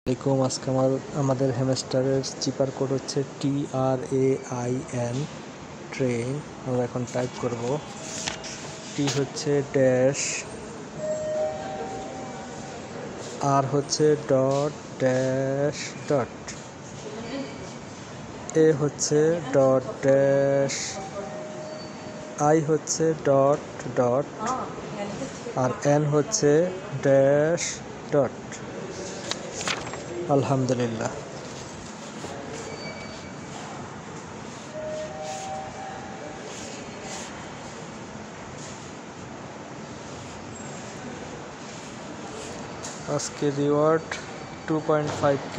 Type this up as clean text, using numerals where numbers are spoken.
আসসালামাইকুম। আজকে আমাদের হ্যামস্টারের চিপার কোড হচ্ছে TRAIN ট্রেন। আমরা এখন টাইপ করব। টি হচ্ছে ড্যাশ, আর হচ্ছে ডট ড্যাশ ডট, এ হচ্ছে ডট ড্যাশ, আই হচ্ছে ডট ডট, আর এন হচ্ছে ড্যাশ ডট। আলহামদুলিল্লাহ। আজকে রিওয়ার্ড 2.5K।